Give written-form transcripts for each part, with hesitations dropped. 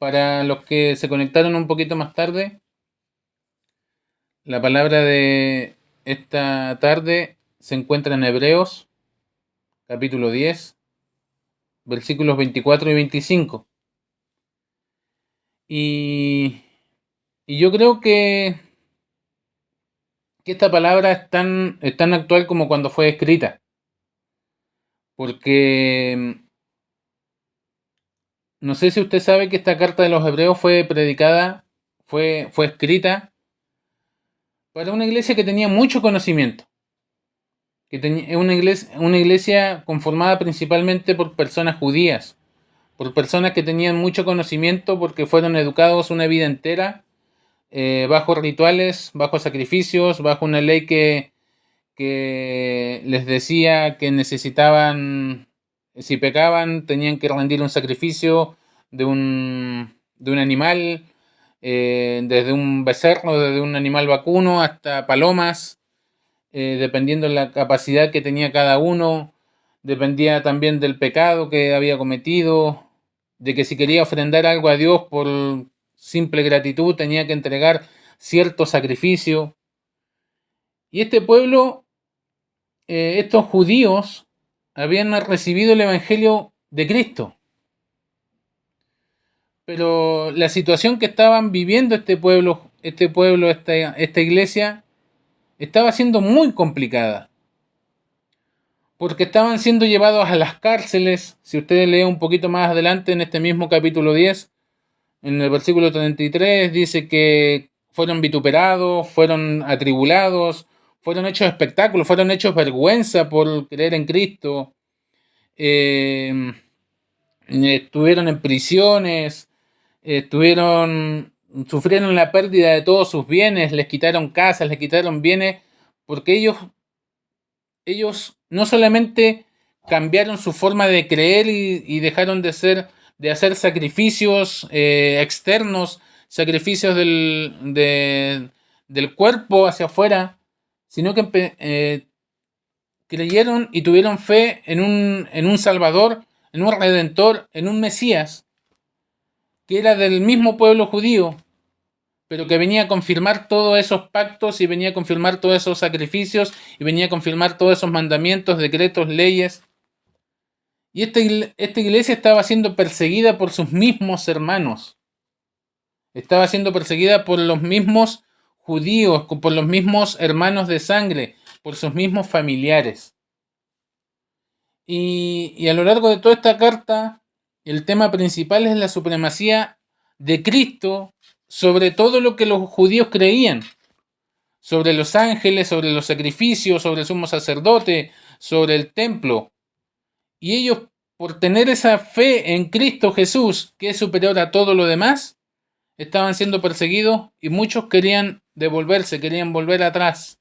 Para los que se conectaron un poquito más tarde, la palabra de esta tarde se encuentra en Hebreos, capítulo 10, versículos 24 y 25. Y, y yo creo que esta palabra es tan actual como cuando fue escrita, porque no sé si usted sabe que esta carta de los Hebreos fue predicada, fue escrita para una iglesia que tenía mucho conocimiento, que tenía una iglesia conformada principalmente por personas judías, por personas que tenían mucho conocimiento porque fueron educados una vida entera bajo rituales, bajo sacrificios, bajo una ley que les decía que necesitaban, si pecaban, tenían que rendir un sacrificio de un animal, desde un becerro, desde un animal vacuno hasta palomas, dependiendo de la capacidad que tenía cada uno, dependía también del pecado que había cometido, de que si quería ofrendar algo a Dios por simple gratitud tenía que entregar cierto sacrificio. Y este pueblo, estos judíos, habían recibido el Evangelio de Cristo, pero la situación que estaban viviendo esta iglesia, estaba siendo muy complicada, porque estaban siendo llevados a las cárceles. Si usted lee un poquito más adelante en este mismo capítulo 10, en el versículo 33, dice que fueron vituperados, fueron atribulados, fueron hechos espectáculos, fueron hechos vergüenza por creer en Cristo, eh, estuvieron en prisiones, sufrieron la pérdida de todos sus bienes, les quitaron casas, les quitaron bienes, porque ellos no solamente cambiaron su forma de creer y dejaron de hacer sacrificios externos, sacrificios del cuerpo hacia afuera, sino que creyeron y tuvieron fe en un Salvador, en un Redentor, en un Mesías, que era del mismo pueblo judío, pero que venía a confirmar todos esos pactos y venía a confirmar todos esos sacrificios y venía a confirmar todos esos mandamientos, decretos, leyes. Y esta iglesia estaba siendo perseguida por sus mismos hermanos, estaba siendo perseguida por los mismos judíos, por los mismos hermanos de sangre, por sus mismos familiares. Y a lo largo de toda esta carta, el tema principal es la supremacía de Cristo sobre todo lo que los judíos creían, sobre los ángeles, sobre los sacrificios, sobre el sumo sacerdote, sobre el templo. Y ellos, por tener esa fe en Cristo Jesús, que es superior a todo lo demás, estaban siendo perseguidos y muchos querían devolverse, querían volver atrás.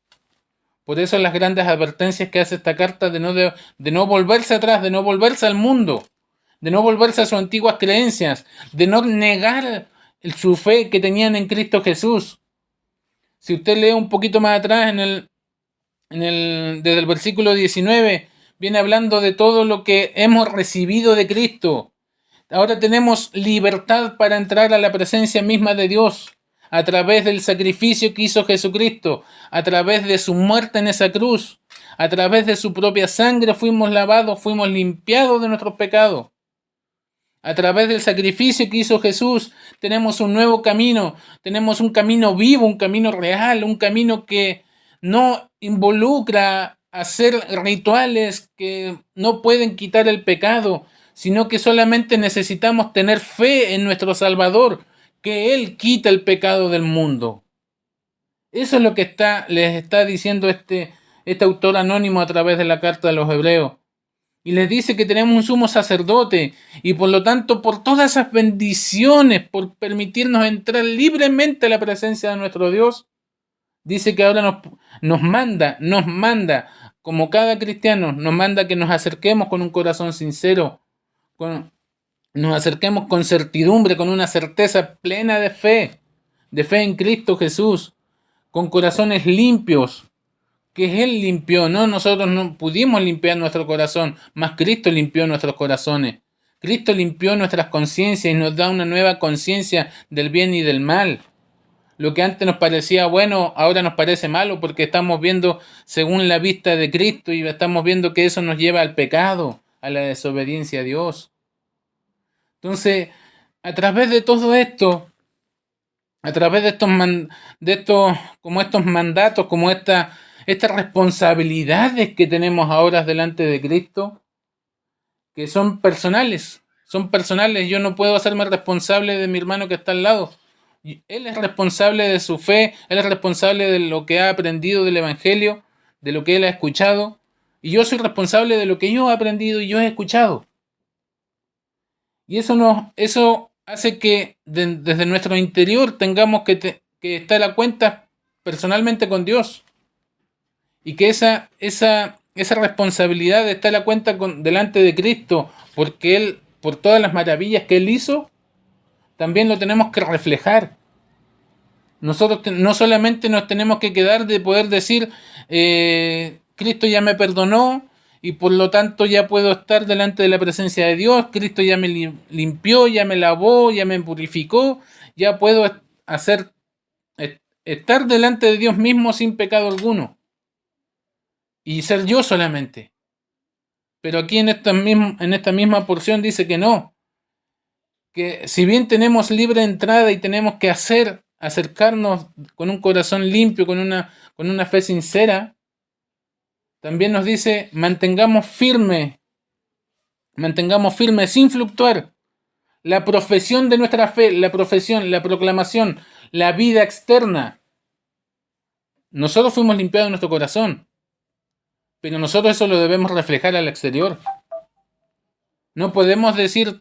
Por eso las grandes advertencias que hace esta carta de no volverse atrás, de no volverse al mundo, de no volverse a sus antiguas creencias, de no negar su fe que tenían en Cristo Jesús. Si usted lee un poquito más atrás, desde el versículo 19, viene hablando de todo lo que hemos recibido de Cristo. Ahora tenemos libertad para entrar a la presencia misma de Dios a través del sacrificio que hizo Jesucristo, a través de su muerte en esa cruz, a través de su propia sangre fuimos lavados, fuimos limpiados de nuestros pecados. A través del sacrificio que hizo Jesús, tenemos un nuevo camino, tenemos un camino vivo, un camino real, un camino que no involucra hacer rituales que no pueden quitar el pecado, sino que solamente necesitamos tener fe en nuestro Salvador, que Él quita el pecado del mundo. Eso es lo que les está diciendo este autor anónimo a través de la carta de los Hebreos. Y les dice que tenemos un sumo sacerdote y por lo tanto por todas esas bendiciones, por permitirnos entrar libremente a la presencia de nuestro Dios, dice que ahora nos manda, como cada cristiano, nos manda que nos acerquemos con un corazón sincero, nos acerquemos con certidumbre, con una certeza plena de fe en Cristo Jesús, con corazones limpios, que Él limpió, ¿no? Nosotros no pudimos limpiar nuestro corazón, más Cristo limpió nuestros corazones. Cristo limpió nuestras conciencias y nos da una nueva conciencia del bien y del mal. Lo que antes nos parecía bueno, ahora nos parece malo porque estamos viendo según la vista de Cristo y estamos viendo que eso nos lleva al pecado, a la desobediencia a Dios. Entonces, a través de todo esto, a través de estos mandatos, como estas responsabilidades que tenemos ahora delante de Cristo, que son personales. Yo no puedo hacerme responsable de mi hermano que está al lado. Él es responsable de su fe, él es responsable de lo que ha aprendido del Evangelio, de lo que él ha escuchado, y yo soy responsable de lo que yo he aprendido y yo he escuchado. Y eso hace que desde nuestro interior tengamos que estar a cuenta personalmente con Dios. Y que esa responsabilidad de estar a cuenta delante de Cristo, porque Él, por todas las maravillas que Él hizo, también lo tenemos que reflejar. Nosotros no solamente nos tenemos que quedar de poder decir, Cristo ya me perdonó y por lo tanto ya puedo estar delante de la presencia de Dios, Cristo ya me limpió, ya me lavó, ya me purificó, ya puedo estar delante de Dios mismo sin pecado alguno y ser yo solamente. Pero aquí en esta misma porción dice que no, que si bien tenemos libre entrada y tenemos que acercarnos con un corazón limpio, con una fe sincera, también nos dice mantengamos firme sin fluctuar la profesión de nuestra fe, la proclamación, la vida externa. Nosotros fuimos limpiados en nuestro corazón, pero nosotros eso lo debemos reflejar al exterior. No podemos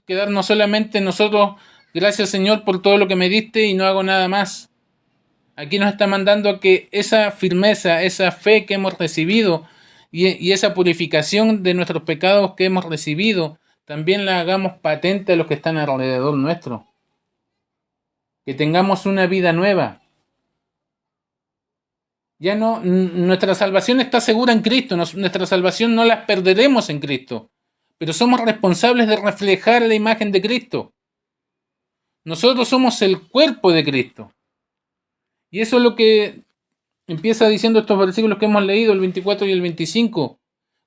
quedarnos solamente nosotros, gracias Señor por todo lo que me diste y no hago nada más. Aquí nos está mandando a que esa firmeza, esa fe que hemos recibido y esa purificación de nuestros pecados que hemos recibido, también la hagamos patente a los que están alrededor nuestro. Que tengamos una vida nueva. Ya no, nuestra salvación está segura en Cristo, nuestra salvación no la perderemos en Cristo, pero somos responsables de reflejar la imagen de Cristo. Nosotros somos el cuerpo de Cristo. Y eso es lo que empieza diciendo estos versículos que hemos leído, el 24 y el 25.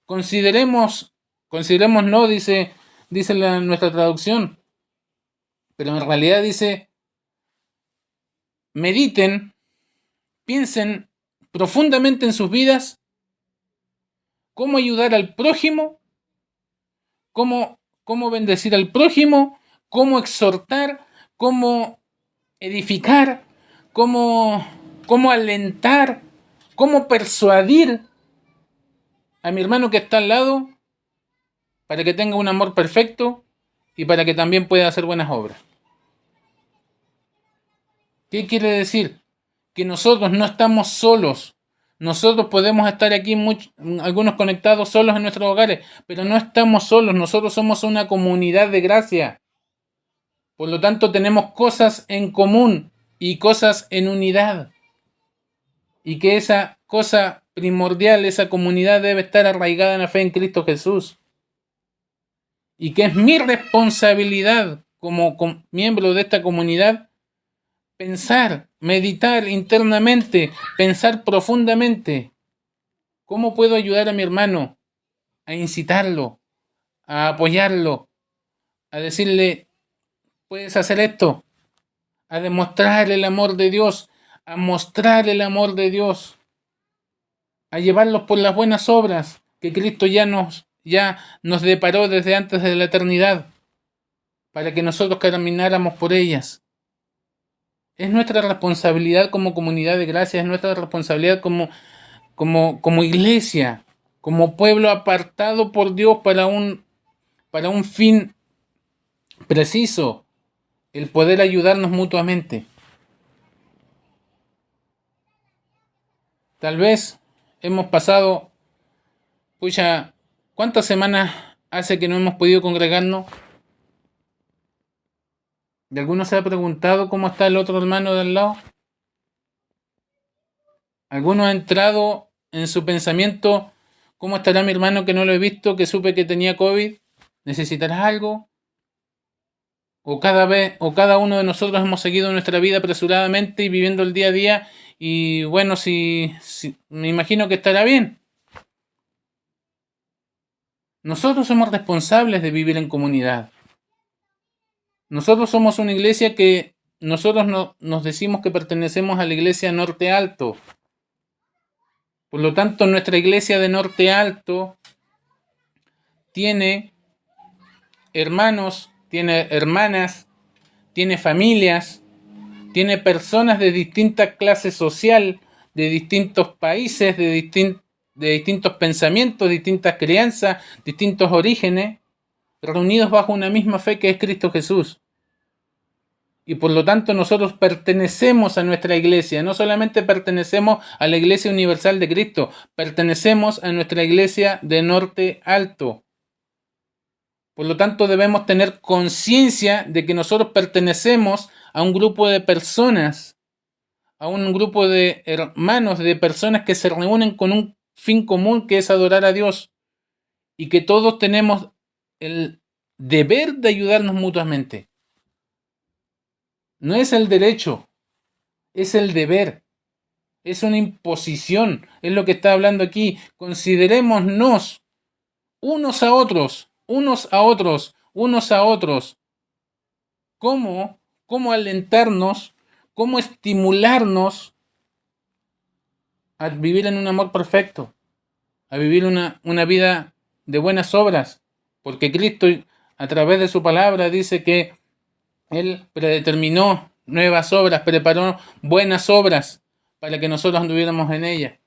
Consideremos no, dice nuestra traducción, pero en realidad dice, mediten, piensen profundamente en sus vidas, cómo ayudar al prójimo, cómo bendecir al prójimo, cómo exhortar, cómo edificar, cómo alentar, cómo persuadir a mi hermano que está al lado para que tenga un amor perfecto y para que también pueda hacer buenas obras. ¿Qué quiere decir? Que nosotros no estamos solos. Nosotros podemos estar aquí algunos conectados solos en nuestros hogares, pero no estamos solos. Nosotros somos una comunidad de gracia. Por lo tanto, tenemos cosas en común y cosas en unidad. Y que esa cosa primordial, esa comunidad debe estar arraigada en la fe en Cristo Jesús. Y que es mi responsabilidad como miembro de esta comunidad pensar, meditar internamente, pensar profundamente. ¿Cómo puedo ayudar a mi hermano? A incitarlo, a apoyarlo, a decirle, puedes hacer esto, a demostrar el amor de Dios, a mostrar el amor de Dios, a llevarlos por las buenas obras que Cristo ya nos deparó desde antes de la eternidad, para que nosotros camináramos por ellas. Es nuestra responsabilidad como comunidad de gracia, es nuestra responsabilidad como iglesia, como pueblo apartado por Dios para un fin preciso, el poder ayudarnos mutuamente. Tal vez hemos pasado, ¿cuántas semanas hace que no hemos podido congregarnos? ¿De alguno se ha preguntado cómo está el otro hermano de al lado? ¿Alguno ha entrado en su pensamiento, cómo estará mi hermano que no lo he visto, que supe que tenía COVID? ¿Necesitará algo? o cada uno de nosotros hemos seguido nuestra vida apresuradamente y viviendo el día a día, y bueno, si me imagino que estará bien. Nosotros somos responsables de vivir en comunidad. Nosotros somos una iglesia que nosotros nos decimos que pertenecemos a la iglesia Norte Alto. Por lo tanto, nuestra iglesia de Norte Alto tiene hermanos, tiene hermanas, tiene familias, tiene personas de distinta clase social, de distintos países, de distintos pensamientos, distintas crianzas, distintos orígenes, reunidos bajo una misma fe que es Cristo Jesús. Y por lo tanto nosotros pertenecemos a nuestra iglesia, no solamente pertenecemos a la iglesia universal de Cristo, pertenecemos a nuestra iglesia de Norte Alto. Por lo tanto debemos tener conciencia de que nosotros pertenecemos a un grupo de personas, a un grupo de hermanos, de personas que se reúnen con un fin común que es adorar a Dios, y que todos tenemos el deber de ayudarnos mutuamente. No es el derecho, es el deber, es una imposición, es lo que está hablando aquí. Considerémonos unos a otros, cómo alentarnos, cómo estimularnos a vivir en un amor perfecto, a vivir una vida de buenas obras, porque Cristo a través de su palabra dice que Él predeterminó nuevas obras, preparó buenas obras para que nosotros anduviéramos en ellas.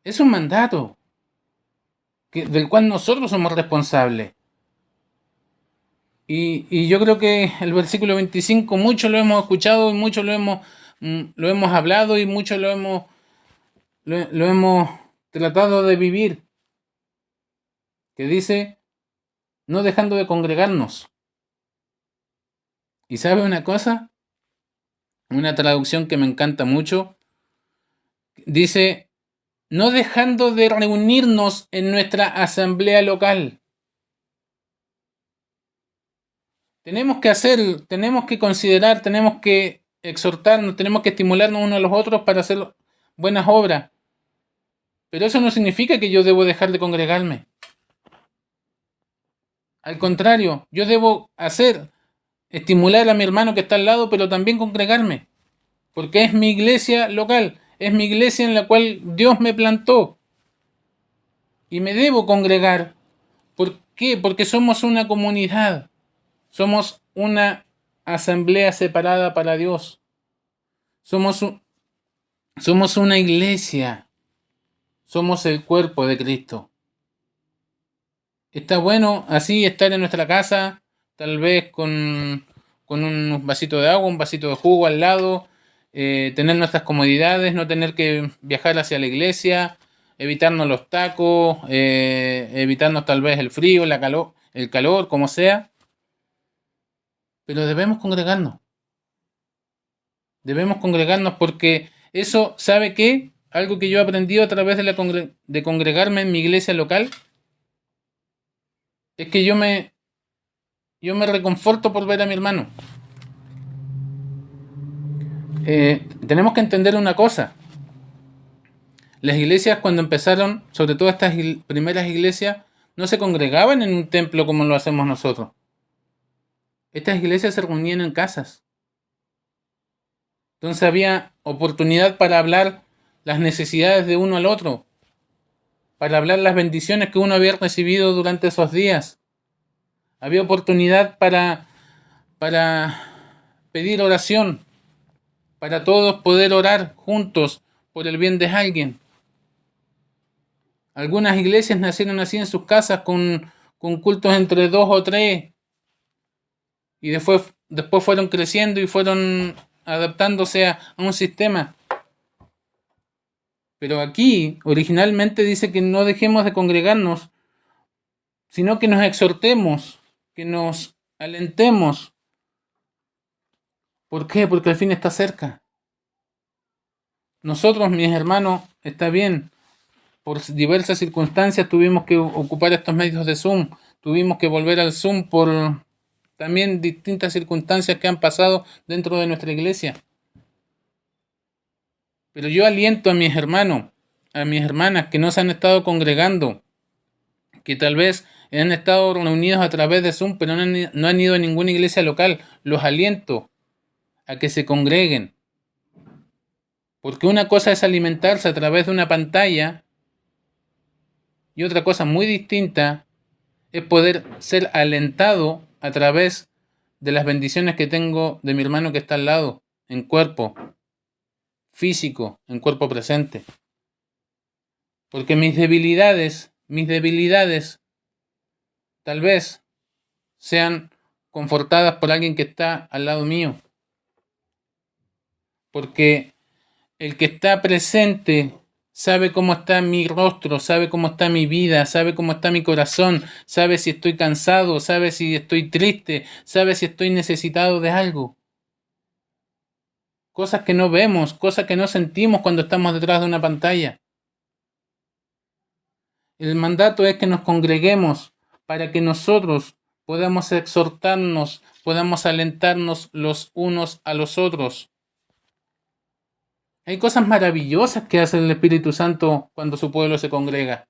Es un mandato del cual nosotros somos responsables. Y yo creo que el versículo 25 mucho lo hemos escuchado y mucho lo hemos hablado y mucho lo hemos tratado de vivir. Que dice, no dejando de congregarnos. ¿Y sabe una cosa? Una traducción que me encanta mucho. Dice, no dejando de reunirnos en nuestra asamblea local. Tenemos que considerar, tenemos que exhortarnos, tenemos que estimularnos unos a los otros para hacer buenas obras. Pero eso no significa que yo debo dejar de congregarme. Al contrario, yo debo estimular a mi hermano que está al lado, pero también congregarme. Porque es mi iglesia local, es mi iglesia en la cual Dios me plantó. Y me debo congregar. ¿Por qué? Porque somos una comunidad. Somos una asamblea separada para Dios. Somos una iglesia. Somos el cuerpo de Cristo. Está bueno así estar en nuestra casa, tal vez con un vasito de agua, un vasito de jugo al lado, tener nuestras comodidades, no tener que viajar hacia la iglesia, evitarnos los tacos, evitarnos tal vez el frío, el calor, como sea. Pero debemos congregarnos. Debemos congregarnos porque eso, ¿sabe qué? Algo que yo he aprendido a través de congregarme en mi iglesia local es que yo me reconforto por ver a mi hermano. Tenemos que entender una cosa. Las iglesias cuando empezaron, sobre todo estas primeras iglesias, no se congregaban en un templo como lo hacemos nosotros. Estas iglesias se reunían en casas. Entonces había oportunidad para hablar las necesidades de uno al otro, para hablar las bendiciones que uno había recibido durante esos días. Había oportunidad para pedir oración, para todos poder orar juntos por el bien de alguien. Algunas iglesias nacieron así en sus casas con cultos entre 2 o 3 y después fueron creciendo y fueron adaptándose a un sistema. Pero aquí originalmente dice que no dejemos de congregarnos, sino que nos exhortemos, que nos alentemos. ¿Por qué? Porque el fin está cerca. Nosotros, mis hermanos, está bien, por diversas circunstancias tuvimos que ocupar estos medios de Zoom, tuvimos que volver al Zoom por también distintas circunstancias que han pasado dentro de nuestra iglesia. Pero yo aliento a mis hermanos, a mis hermanas que no se han estado congregando, que tal vez han estado reunidos a través de Zoom, pero no han ido a ninguna iglesia local. Los aliento a que se congreguen. Porque una cosa es alimentarse a través de una pantalla y otra cosa muy distinta es poder ser alentado a través de las bendiciones que tengo de mi hermano que está al lado, en cuerpo físico, en cuerpo presente. Porque mis debilidades, tal vez sean confortadas por alguien que está al lado mío. Porque el que está presente sabe cómo está mi rostro, sabe cómo está mi vida, sabe cómo está mi corazón, sabe si estoy cansado, sabe si estoy triste, sabe si estoy necesitado de algo. Cosas que no vemos, cosas que no sentimos cuando estamos detrás de una pantalla. El mandato es que nos congreguemos para que nosotros podamos exhortarnos, podamos alentarnos los unos a los otros. Hay cosas maravillosas que hace el Espíritu Santo cuando su pueblo se congrega.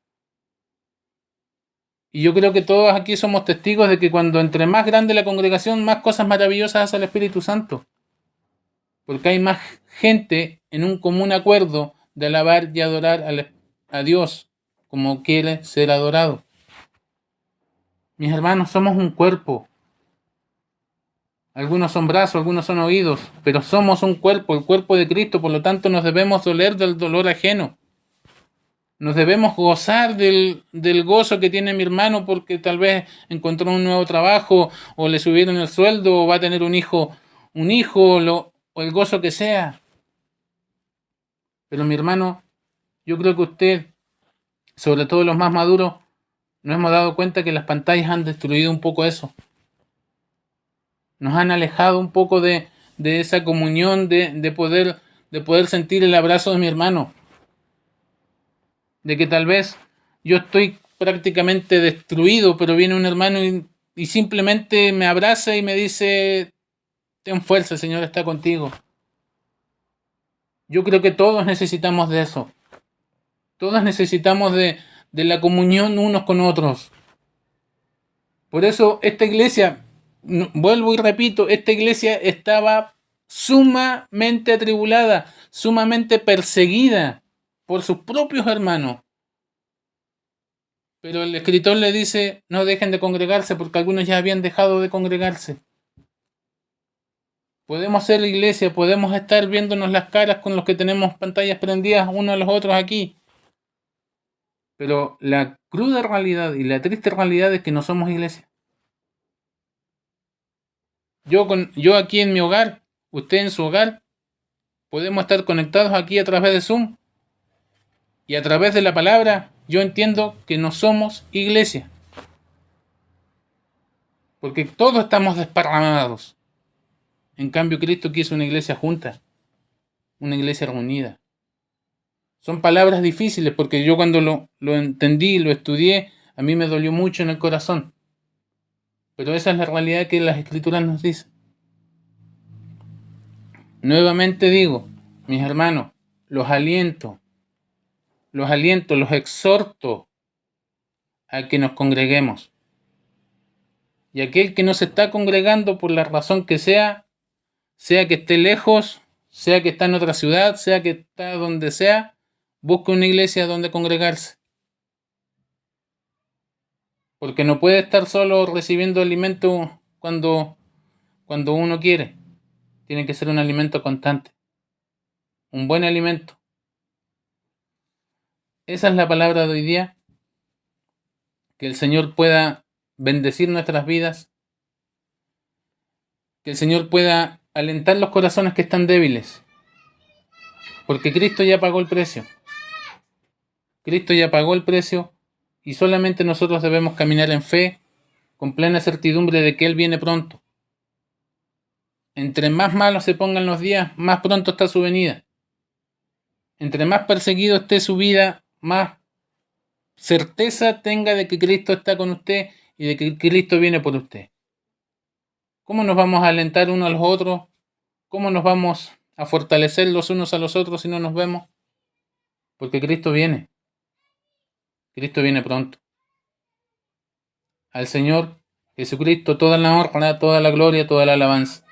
Y yo creo que todos aquí somos testigos de que cuando entre más grande la congregación, más cosas maravillosas hace el Espíritu Santo. Porque hay más gente en un común acuerdo de alabar y adorar a Dios como quiere ser adorado. Mis hermanos, somos un cuerpo. Algunos son brazos, algunos son oídos, pero somos un cuerpo, el cuerpo de Cristo, por lo tanto nos debemos doler del dolor ajeno. Nos debemos gozar del gozo que tiene mi hermano porque tal vez encontró un nuevo trabajo o le subieron el sueldo o va a tener un hijo o el gozo que sea. Pero mi hermano, yo creo que usted, sobre todo los más maduros, nos hemos dado cuenta que las pantallas han destruido un poco eso. Nos han alejado un poco de esa comunión, de poder sentir el abrazo de mi hermano. De que tal vez yo estoy prácticamente destruido, pero viene un hermano y simplemente me abraza y me dice, ten fuerza, el Señor está contigo. Yo creo que todos necesitamos de eso. Todos necesitamos de la comunión unos con otros. Por eso esta iglesia, vuelvo y repito, esta iglesia estaba sumamente atribulada, sumamente perseguida por sus propios hermanos. Pero el escritor le dice, no dejen de congregarse porque algunos ya habían dejado de congregarse. Podemos ser la iglesia, podemos estar viéndonos las caras con los que tenemos pantallas prendidas unos a los otros aquí. Pero la cruda realidad y la triste realidad es que no somos iglesia. Yo aquí en mi hogar, usted en su hogar, podemos estar conectados aquí a través de Zoom y a través de la palabra yo entiendo que no somos iglesia. Porque todos estamos desparramados. En cambio, Cristo quiso una iglesia junta, una iglesia reunida. Son palabras difíciles porque yo cuando lo entendí, lo estudié, a mí me dolió mucho en el corazón. Pero esa es la realidad que las Escrituras nos dicen. Nuevamente digo, mis hermanos, los aliento, los exhorto a que nos congreguemos. Y aquel que no se está congregando por la razón que sea que esté lejos, sea que está en otra ciudad, sea que está donde sea, busque una iglesia donde congregarse. Porque no puede estar solo recibiendo alimento cuando uno quiere. Tiene que ser un alimento constante. Un buen alimento. Esa es la palabra de hoy día. Que el Señor pueda bendecir nuestras vidas. Que el Señor pueda alentar los corazones que están débiles. Porque Cristo ya pagó el precio. Cristo ya pagó el precio y solamente nosotros debemos caminar en fe, con plena certidumbre de que Él viene pronto. Entre más malos se pongan los días, más pronto está su venida. Entre más perseguido esté su vida, más certeza tenga de que Cristo está con usted y de que Cristo viene por usted. ¿Cómo nos vamos a alentar unos a los otros? ¿Cómo nos vamos a fortalecer los unos a los otros si no nos vemos? Porque Cristo viene. Cristo viene pronto. Al Señor Jesucristo toda la honra, toda la gloria, toda la alabanza.